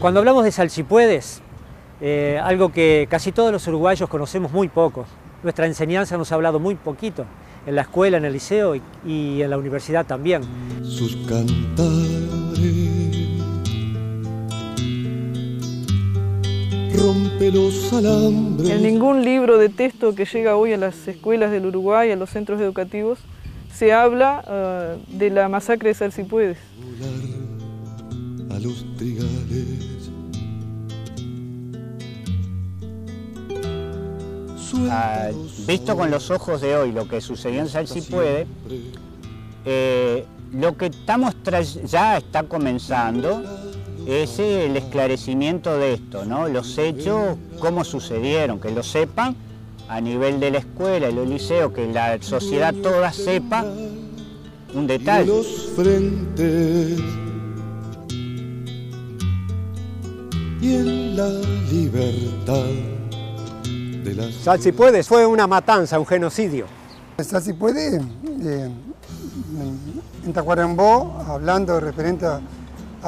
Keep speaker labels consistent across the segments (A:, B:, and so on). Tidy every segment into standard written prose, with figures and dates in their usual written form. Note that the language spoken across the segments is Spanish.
A: Cuando hablamos de Salsipuedes, algo que casi todos los uruguayos conocemos muy poco. Nuestra enseñanza nos ha hablado muy poquito, en la escuela, en el liceo y en la universidad también.
B: Sus cantares rompe los alambres.
C: En ningún libro de texto que llega hoy a las escuelas del Uruguay, a los centros educativos, se habla de la masacre de Salsipuedes.
B: A los trigales.
D: Visto con los ojos de hoy lo que sucedió en Salsipuedes, lo que ya está comenzando es el esclarecimiento de esto, ¿no? Los hechos, cómo sucedieron, que lo sepan a nivel de la escuela y los liceos, que la sociedad toda sepa un detalle.
B: Los frentes y en la libertad de las...
E: Salsipuedes fue una matanza, un genocidio.
F: Salsipuedes, en Tacuarembó, hablando referente a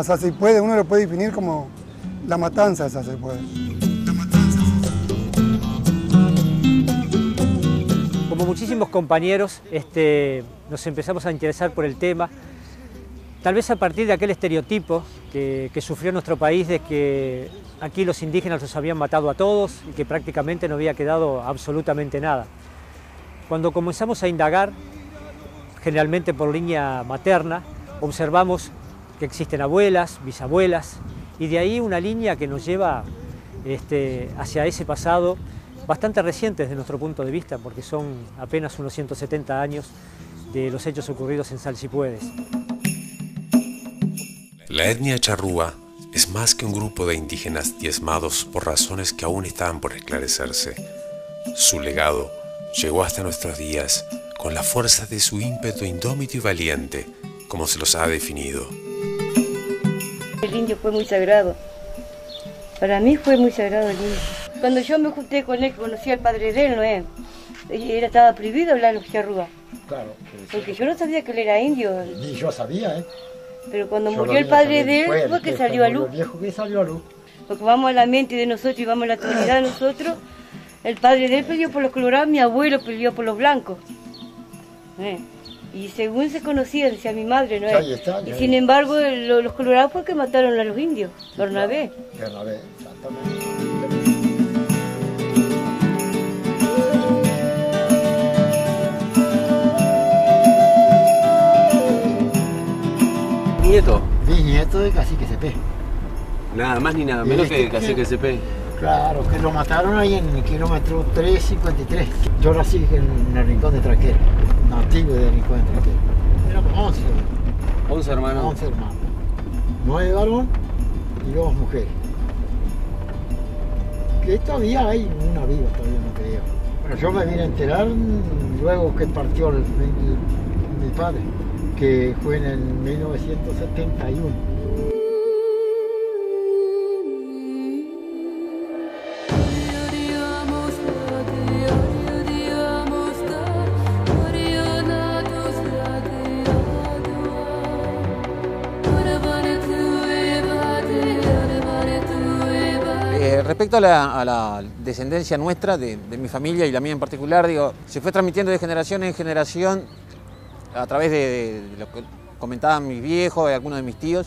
F: Salsipuedes, uno lo puede definir como la matanza de Salsipuedes.
A: Como muchísimos compañeros, nos empezamos a interesar por el tema, tal vez a partir de aquel estereotipo que sufrió nuestro país de que aquí los indígenas los habían matado a todos y que prácticamente no había quedado absolutamente nada. Cuando comenzamos a indagar, generalmente por línea materna, observamos que existen abuelas, bisabuelas, y de ahí una línea que nos lleva hacia ese pasado bastante reciente desde nuestro punto de vista, porque son apenas unos 170 años de los hechos ocurridos en Salsipuedes.
G: La etnia charrúa es más que un grupo de indígenas diezmados por razones que aún estaban por esclarecerse. Su legado llegó hasta nuestros días con la fuerza de su ímpetu indómito y valiente, como se los ha definido.
H: El indio fue muy sagrado. Para mí fue muy sagrado el indio. Cuando yo me junté con él, conocí al padre de él, ¿no es? Él estaba prohibido hablar los charrúas.
I: Claro.
H: Porque yo no sabía que él era indio.
I: Ni yo sabía, ¿eh?
H: Pero cuando murió el padre de él, fue que salió a luz.
I: El viejo que salió a luz.
H: Porque vamos a la mente de nosotros y vamos a la actualidad de nosotros. El padre de él peleó por los colorados, mi abuelo peleó por los blancos. Y según se conocía, decía mi madre, ¿no?
I: Ahí está,
H: y sin embargo, los colorados fue que mataron a los indios, Bernabé.
I: Bernabé, exactamente.
E: Nieto.
I: Bisnieto de Cacique Cepé.
E: Nada más ni nada menos que Cacique Cepé.
I: Claro, que lo mataron ahí en el kilómetro 353. Yo nací en el rincón de Traquero, nativo del rincón de Traquero. Éramos 11.
E: 11 hermanos.
I: 11 hermanos. 9 varones y 2 mujeres. Que todavía hay una viva, todavía no creo. Bueno, yo me vine a enterar luego que partió mi padre, que fue en el 1971.
J: Respecto a la descendencia nuestra, de mi familia y la mía en particular, se fue transmitiendo de generación en generación a través de lo que comentaban mis viejos y algunos de mis tíos.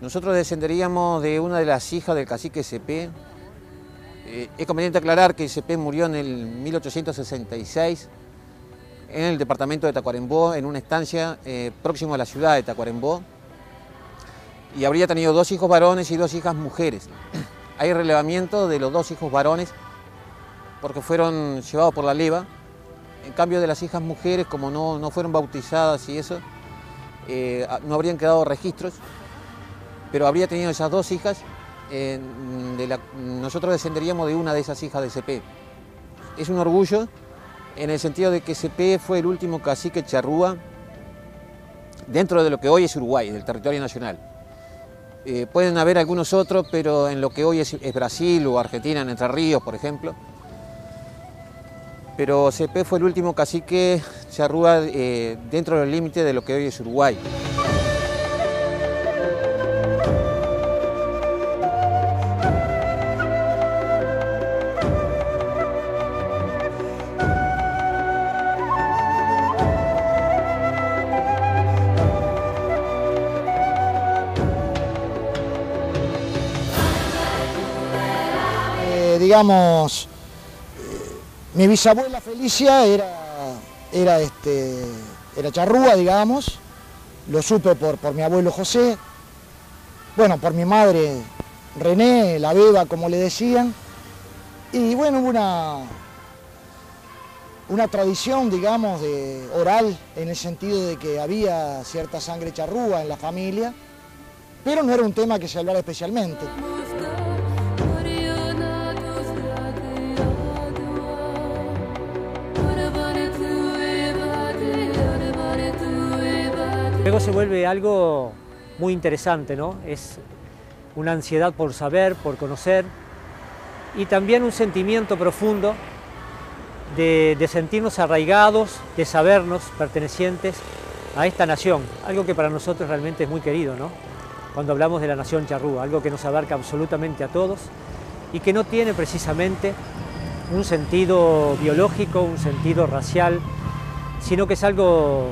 J: Nosotros descenderíamos de una de las hijas del cacique Cepé. Es conveniente aclarar que Cepé murió en el 1866 en el departamento de Tacuarembó, en una estancia próximo a la ciudad de Tacuarembó. y habría tenido 2 hijos varones y 2 hijas mujeres. Hay relevamiento de los 2 hijos varones porque fueron llevados por la leva. En cambio de las hijas mujeres, como no fueron bautizadas y eso, no habrían quedado registros, pero habría tenido esas 2 hijas. Nosotros descenderíamos de una de esas hijas de Cepé. Es un orgullo en el sentido de que Cepé fue el último cacique charrúa dentro de lo que hoy es Uruguay, del territorio nacional. Pueden haber algunos otros, pero en lo que hoy es Brasil o Argentina, en Entre Ríos, por ejemplo. Pero Cepé fue el último cacique charrúa dentro del límite de lo que hoy es Uruguay.
I: Digamos, mi bisabuela Felicia era charrúa, digamos, lo supe por mi abuelo José, bueno, por mi madre René, la Beba, como le decían, y bueno, hubo una tradición, digamos, oral, en el sentido de que había cierta sangre charrúa en la familia, pero no era un tema que se hablara especialmente.
A: Luego se vuelve algo muy interesante, ¿no? Es una ansiedad por saber, por conocer y también un sentimiento profundo de sentirnos arraigados, de sabernos pertenecientes a esta nación, algo que para nosotros realmente es muy querido, ¿no? Cuando hablamos de la nación charrúa, algo que nos abarca absolutamente a todos y que no tiene precisamente un sentido biológico, un sentido racial, sino que es algo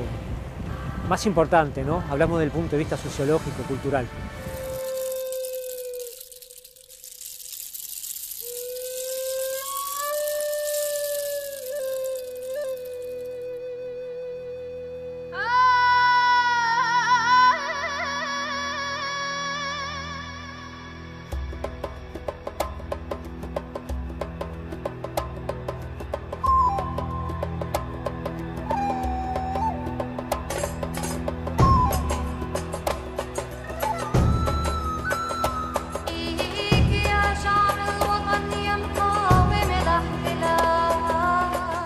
A: más importante, ¿no? Hablamos del punto de vista sociológico, cultural.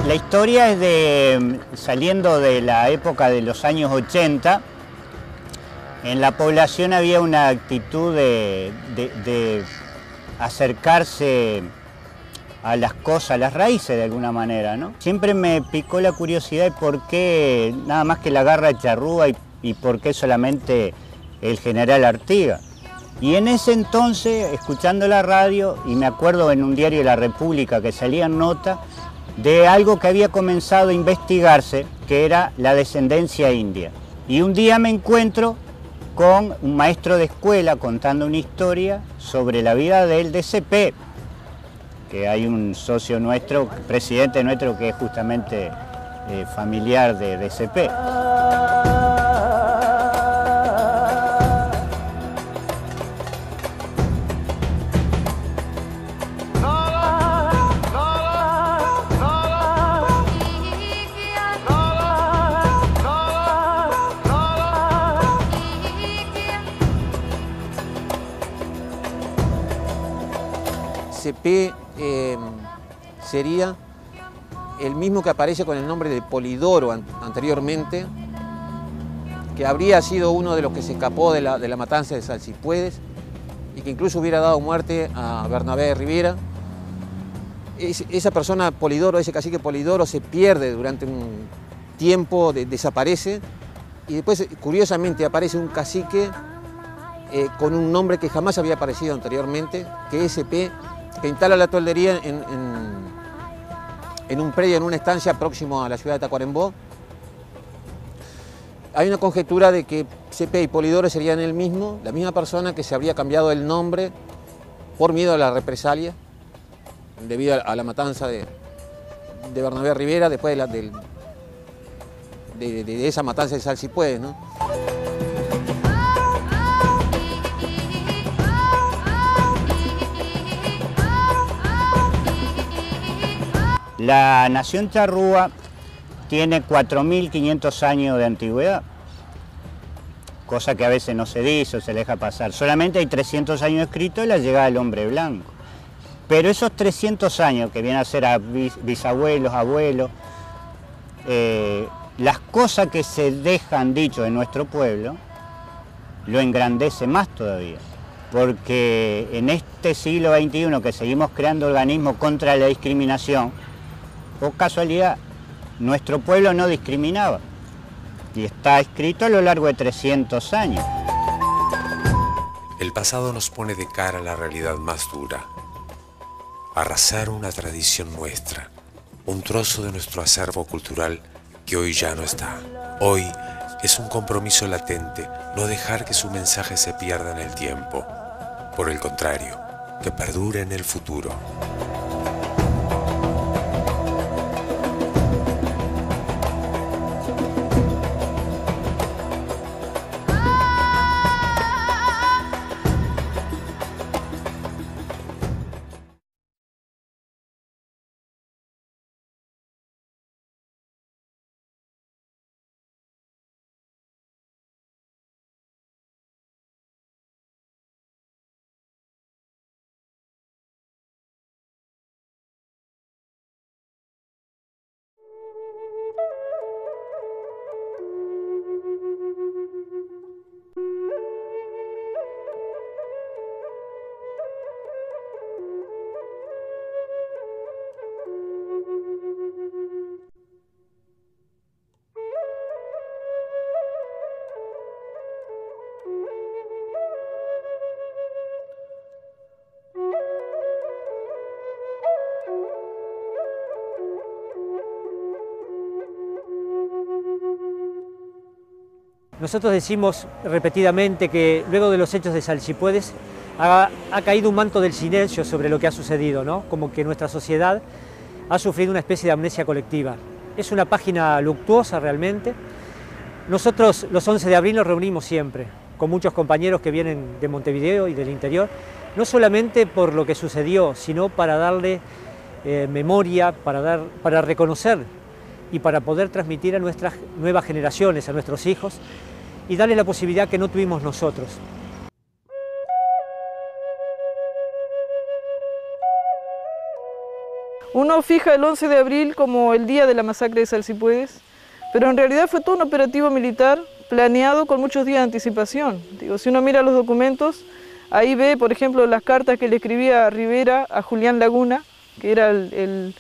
D: La historia es saliendo de la época de los años 80, en la población había una actitud de acercarse a las cosas, a las raíces de alguna manera, ¿no? Siempre me picó la curiosidad de por qué nada más que la garra charrúa y por qué solamente el general Artigas. Y en ese entonces, escuchando la radio, y me acuerdo en un diario de La República que salían notas, de algo que había comenzado a investigarse, que era la descendencia india. Y un día me encuentro con un maestro de escuela contando una historia sobre la vida del DCP, que hay un socio nuestro, presidente nuestro, que es justamente familiar de DCP.
J: Cepé sería el mismo que aparece con el nombre de Polidoro anteriormente, que habría sido uno de los que se escapó de la matanza de Salsipuedes y que incluso hubiera dado muerte a Bernabé Rivera. Esa persona Polidoro, ese cacique Polidoro, se pierde durante un tiempo, desaparece, y después, curiosamente, aparece un cacique con un nombre que jamás había aparecido anteriormente, que es Cepé, que instala la toldería en un predio, en una estancia próximo a la ciudad de Tacuarembó. Hay una conjetura de que Cepé y Polidoro serían la misma persona que se habría cambiado el nombre por miedo a la represalia, debido a la matanza de Bernabé Rivera, después de esa matanza de Salsipuedes, ¿no?
D: La nación charrúa tiene 4.500 años de antigüedad, cosa que a veces no se dice o se deja pasar. Solamente hay 300 años escritos de la llegada del hombre blanco. Pero esos 300 años, que vienen a ser a bisabuelos, abuelos, las cosas que se dejan dicho de nuestro pueblo, lo engrandece más todavía. Porque en este siglo XXI que seguimos creando organismos contra la discriminación, por casualidad, nuestro pueblo no discriminaba. Y está escrito a lo largo de 300 años.
G: El pasado nos pone de cara a la realidad más dura. Arrasar una tradición nuestra, un trozo de nuestro acervo cultural que hoy ya no está. Hoy es un compromiso latente no dejar que su mensaje se pierda en el tiempo. Por el contrario, que perdure en el futuro.
A: Nosotros decimos repetidamente que luego de los hechos de Salsipuedes ha caído un manto del silencio sobre lo que ha sucedido, ¿no? Como que nuestra sociedad ha sufrido una especie de amnesia colectiva. Es una página luctuosa realmente. Nosotros los 11 de abril nos reunimos siempre, con muchos compañeros que vienen de Montevideo y del interior, no solamente por lo que sucedió, sino para darle memoria, para reconocer y para poder transmitir a nuestras nuevas generaciones, a nuestros hijos, y darles la posibilidad que no tuvimos nosotros.
C: Uno fija el 11 de abril como el día de la masacre de Salsipuedes, pero en realidad fue todo un operativo militar planeado con muchos días de anticipación. Digo, si uno mira los documentos, ahí ve, por ejemplo, las cartas que le escribía Rivera a Julián Laguna, que era el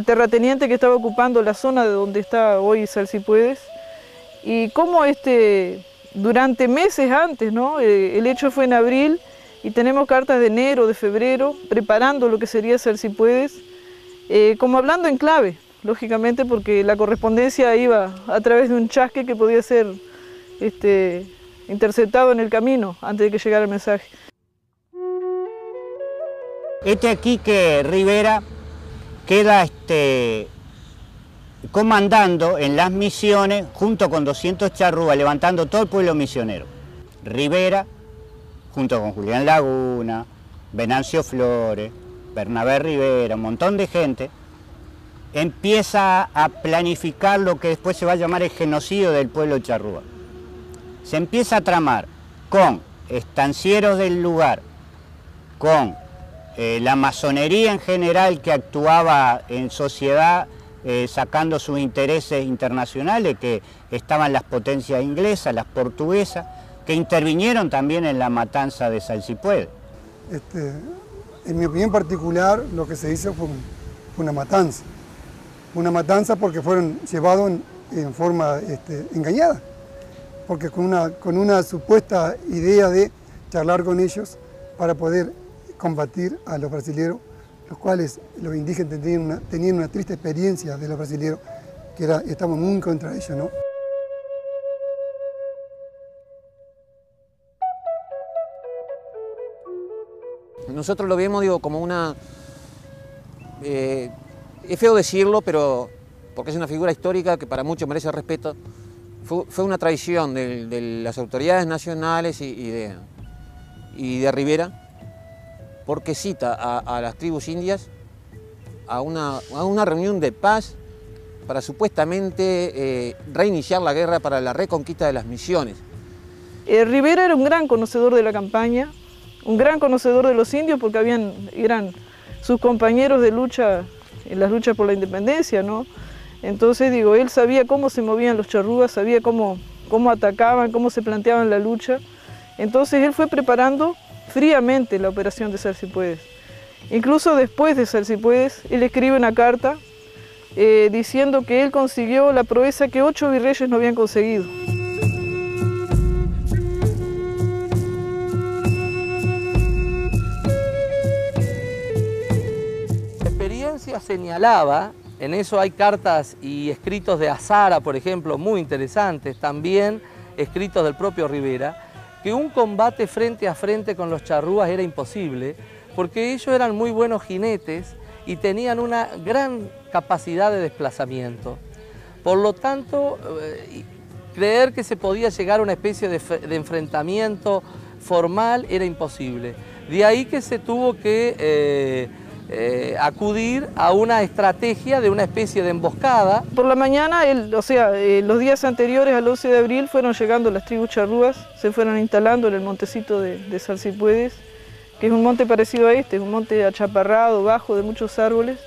C: terrateniente que estaba ocupando la zona de donde está hoy Salsipuedes, y cómo durante meses antes, ¿no? El hecho fue en abril y tenemos cartas de enero, de febrero, preparando lo que sería Salsipuedes, como hablando en clave, lógicamente porque la correspondencia iba a través de un chasque que podía ser interceptado en el camino antes de que llegara el mensaje.
D: Aquí que Rivera queda comandando en las misiones junto con 200 charrúas, levantando todo el pueblo misionero. Rivera, junto con Julián Laguna, Venancio Flores, Bernabé Rivera, un montón de gente, empieza a planificar lo que después se va a llamar el genocidio del pueblo charrúa. Se empieza a tramar con estancieros del lugar, con la masonería en general que actuaba en sociedad sacando sus intereses internacionales, que estaban las potencias inglesas, las portuguesas, que intervinieron también en la matanza de Salsipuedes.
F: En mi opinión particular, lo que se hizo fue una matanza. Una matanza porque fueron llevados en forma engañada, porque con una supuesta idea de charlar con ellos para poder combatir a los brasileños, los cuales los indígenas tenían una triste experiencia de los brasileños, que estamos muy contra ellos, ¿no?
J: Nosotros lo vemos, digo, como una... es feo decirlo, pero porque es una figura histórica que para muchos merece respeto. Fue una traición de las autoridades nacionales y de Rivera, porque cita a las tribus indias a una reunión de paz para supuestamente reiniciar la guerra para la reconquista de las Misiones.
C: Rivera era un gran conocedor de la campaña, un gran conocedor de los indios porque eran sus compañeros de lucha en las luchas por la independencia, ¿no? Entonces, digo, él sabía cómo se movían los charrúas, sabía cómo atacaban, cómo se planteaban la lucha. Entonces él fue preparando fríamente la operación de Salsipuedes. Incluso después de Salsipuedes, él escribe una carta diciendo que él consiguió la proeza que 8 virreyes no habían conseguido.
K: La experiencia señalaba, en eso hay cartas y escritos de Azara, por ejemplo, muy interesantes, también escritos del propio Rivera, que un combate frente a frente con los charrúas era imposible, porque ellos eran muy buenos jinetes y tenían una gran capacidad de desplazamiento. Por lo tanto, creer que se podía llegar a una especie de enfrentamiento formal era imposible. De ahí que se tuvo que acudir a una estrategia de una especie de emboscada.
C: Por la mañana, los días anteriores al 11 de abril fueron llegando las tribus charrúas, se fueron instalando en el montecito de Salsipuedes, que es un monte parecido a este, es un monte achaparrado, bajo, de muchos árboles,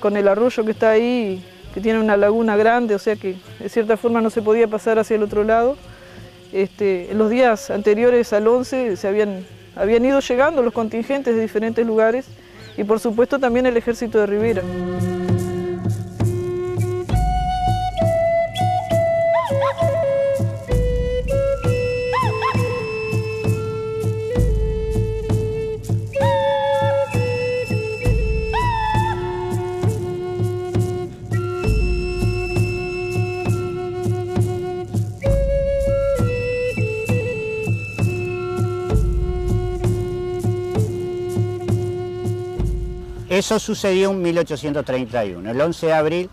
C: con el arroyo que está ahí, que tiene una laguna grande, o sea que de cierta forma no se podía pasar hacia el otro lado. En los días anteriores al 11 habían ido llegando los contingentes de diferentes lugares y por supuesto también el ejército de Rivera.
D: Eso sucedió en 1831, el 11 de abril,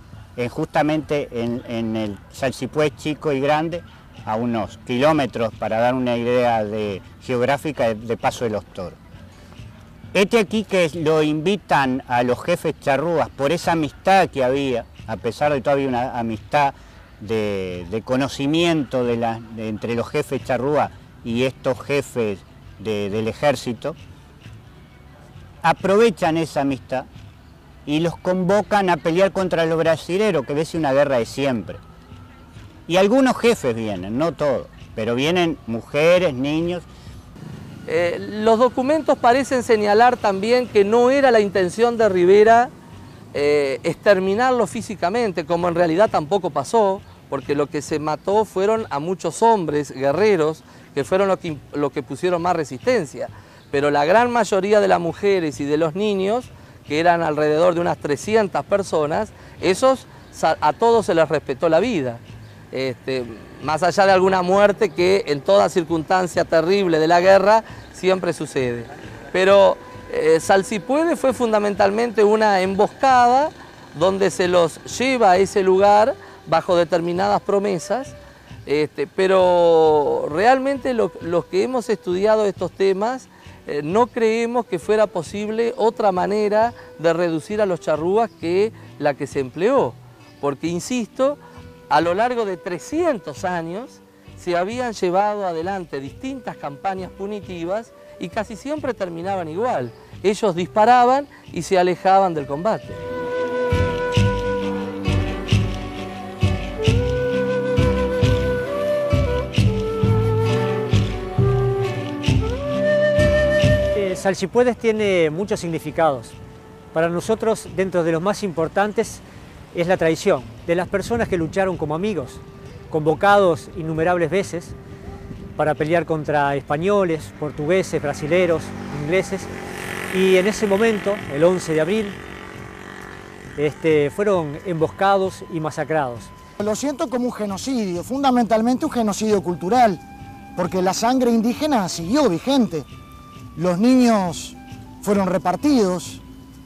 D: justamente en el Salsipuedes chico y grande, a unos kilómetros, para dar una idea geográfica de Paso de los Toros. Aquí que lo invitan a los jefes charrúas por esa amistad que había, a pesar de todavía una amistad de conocimiento entre los jefes charrúas y estos jefes del ejército, aprovechan esa amistad y los convocan a pelear contra los brasileros, que ves una guerra de siempre. Y algunos jefes vienen, no todos, pero vienen mujeres, niños.
K: Los documentos parecen señalar también que no era la intención de Rivera exterminarlo físicamente, como en realidad tampoco pasó, porque lo que se mató fueron a muchos hombres, guerreros, que fueron los que pusieron más resistencia. Pero la gran mayoría de las mujeres y de los niños, que eran alrededor de unas 300 personas, esos a todos se les respetó la vida. Más allá de alguna muerte que en toda circunstancia terrible de la guerra siempre sucede. Pero Salsipuedes fue fundamentalmente una emboscada donde se los lleva a ese lugar bajo determinadas promesas, pero realmente los que hemos estudiado estos temas no creemos que fuera posible otra manera de reducir a los charrúas que la que se empleó, porque, insisto, a lo largo de 300 años se habían llevado adelante distintas campañas punitivas y casi siempre terminaban igual. Ellos disparaban y se alejaban del combate.
A: Salsipuedes tiene muchos significados. Para nosotros, dentro de los más importantes, es la traición de las personas que lucharon como amigos, convocados innumerables veces para pelear contra españoles, portugueses, brasileros, ingleses, y en ese momento, el 11 de abril, fueron emboscados y masacrados.
I: Lo siento como un genocidio, fundamentalmente un genocidio cultural, porque la sangre indígena siguió vigente. Los niños fueron repartidos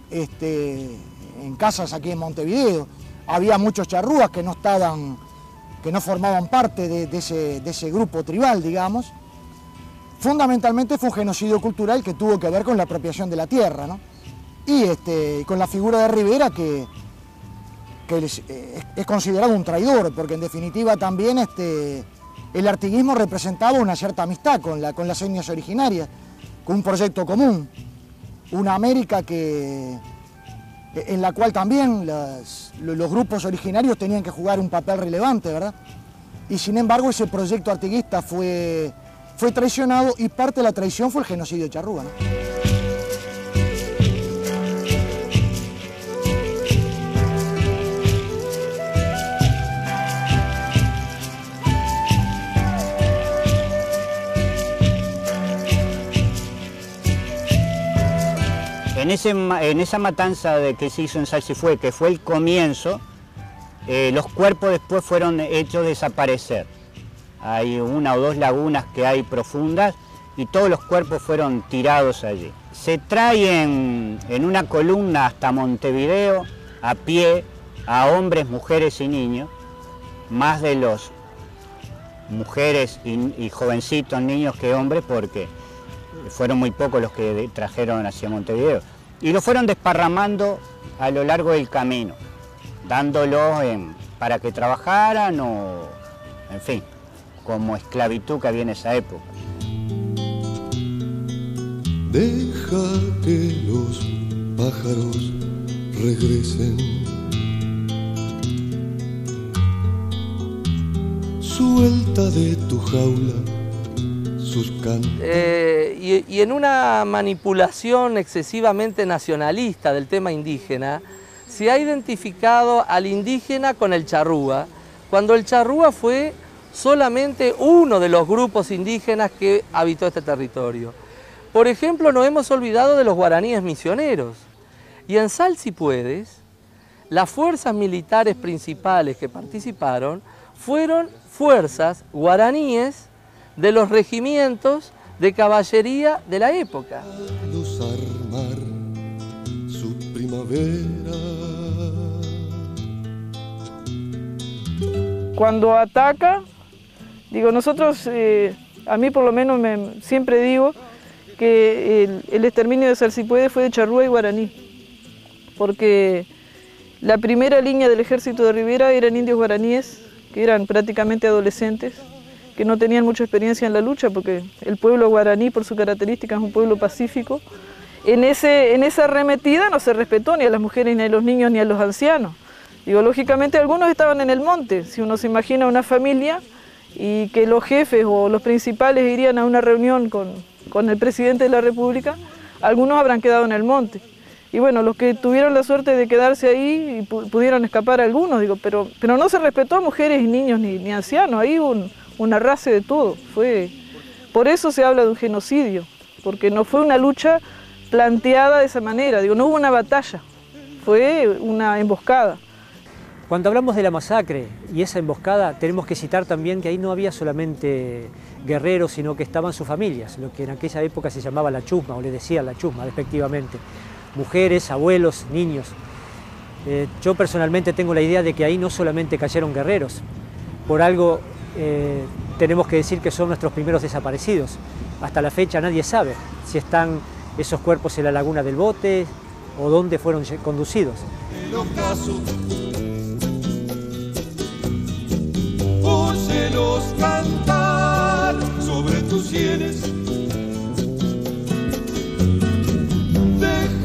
I: en casas aquí en Montevideo. Había muchos charrúas que no formaban parte de ese grupo tribal, digamos. Fundamentalmente fue un genocidio cultural que tuvo que ver con la apropiación de la tierra, ¿no? y con la figura de Rivera que es considerado un traidor, porque en definitiva también el artiguismo representaba una cierta amistad con las etnias originarias, con un proyecto común, una América en la cual también los grupos originarios tenían que jugar un papel relevante, ¿verdad? Y sin embargo ese proyecto artiguista fue traicionado, y parte de la traición fue el genocidio de Charrúa, ¿no?
D: En esa matanza que se hizo en Salsipuedes, que fue el comienzo, los cuerpos después fueron hechos desaparecer. Hay una o dos lagunas que hay profundas y todos los cuerpos fueron tirados allí. Se traen en una columna hasta Montevideo, a pie, a hombres, mujeres y niños, más de los mujeres y jovencitos, niños que hombres, porque fueron muy pocos los que trajeron hacia Montevideo. Y lo fueron desparramando a lo largo del camino, dándolos para que trabajaran o, en fin, como esclavitud que había en esa época.
B: Deja que los pájaros regresen. Suelta de tu jaula sus cantos.
K: Y en una manipulación excesivamente nacionalista del tema indígena, se ha identificado al indígena con el charrúa, cuando el charrúa fue solamente uno de los grupos indígenas que habitó este territorio. Por ejemplo, nos hemos olvidado de los guaraníes misioneros. Y en Salsipuedes, las fuerzas militares principales que participaron fueron fuerzas guaraníes de los regimientos de caballería de la época.
B: Los armar su primavera.
C: Cuando ataca, digo, nosotros, a mí por lo menos siempre digo que el exterminio de Salsipuedes fue de charrúa y guaraní, porque la primera línea del ejército de Rivera eran indios guaraníes, que eran prácticamente adolescentes, que no tenían mucha experiencia en la lucha, porque el pueblo guaraní, por su característica, es un pueblo pacífico. En esa arremetida no se respetó ni a las mujeres, ni a los niños, ni a los ancianos. Digo, lógicamente algunos estaban en el monte. Si uno se imagina una familia y que los jefes o los principales irían a una reunión con el presidente de la República, algunos habrán quedado en el monte. Y bueno, los que tuvieron la suerte de quedarse ahí pudieron escapar algunos, digo, pero no se respetó a mujeres y niños ni ancianos, ahí hubo un arrase de todo. Por eso se habla de un genocidio, porque no fue una lucha planteada de esa manera, digo, no hubo una batalla, fue una emboscada.
A: Cuando hablamos de la masacre y esa emboscada, tenemos que citar también que ahí no había solamente guerreros, sino que estaban sus familias, lo que en aquella época se llamaba la chusma, o le decían la chusma, respectivamente. Mujeres, abuelos, niños. Yo personalmente tengo la idea de que ahí no solamente cayeron guerreros, por algo tenemos que decir que son nuestros primeros desaparecidos. Hasta la fecha nadie sabe si están esos cuerpos en la laguna del Bote o dónde fueron conducidos.
B: Óyelos cantar sobre tus sienes.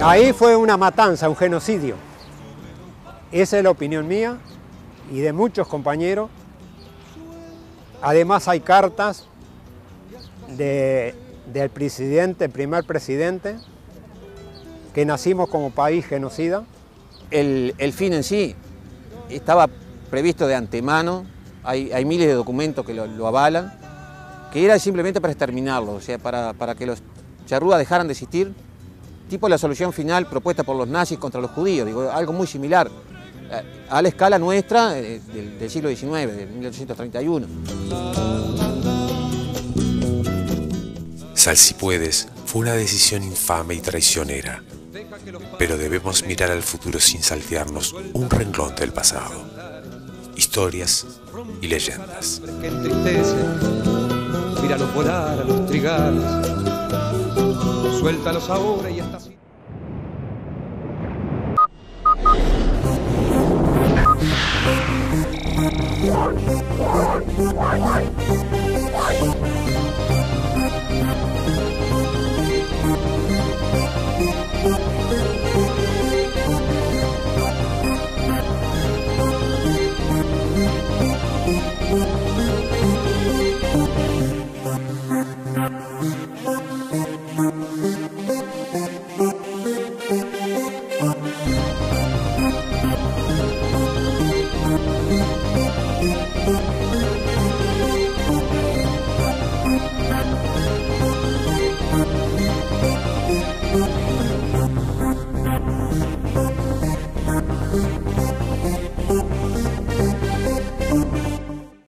E: Ahí fue una matanza, un genocidio. Esa es la opinión mía y de muchos compañeros. Además hay cartas del presidente, el primer presidente, que nacimos como país genocida.
J: El fin en sí estaba previsto de antemano, hay miles de documentos que lo avalan, que era simplemente para exterminarlo, o sea, para que los charrúas dejaran de existir, tipo la solución final propuesta por los nazis contra los judíos, digo, algo muy similar, a la escala nuestra del siglo XIX, de 1831.
G: Salsipuedes fue una decisión infame y traicionera, pero debemos mirar al futuro sin saltearnos un renglón del pasado. Historias y leyendas.
L: Que entristece, míralos volar a los trigales, suéltalos ahora y hasta así.
B: Thank you.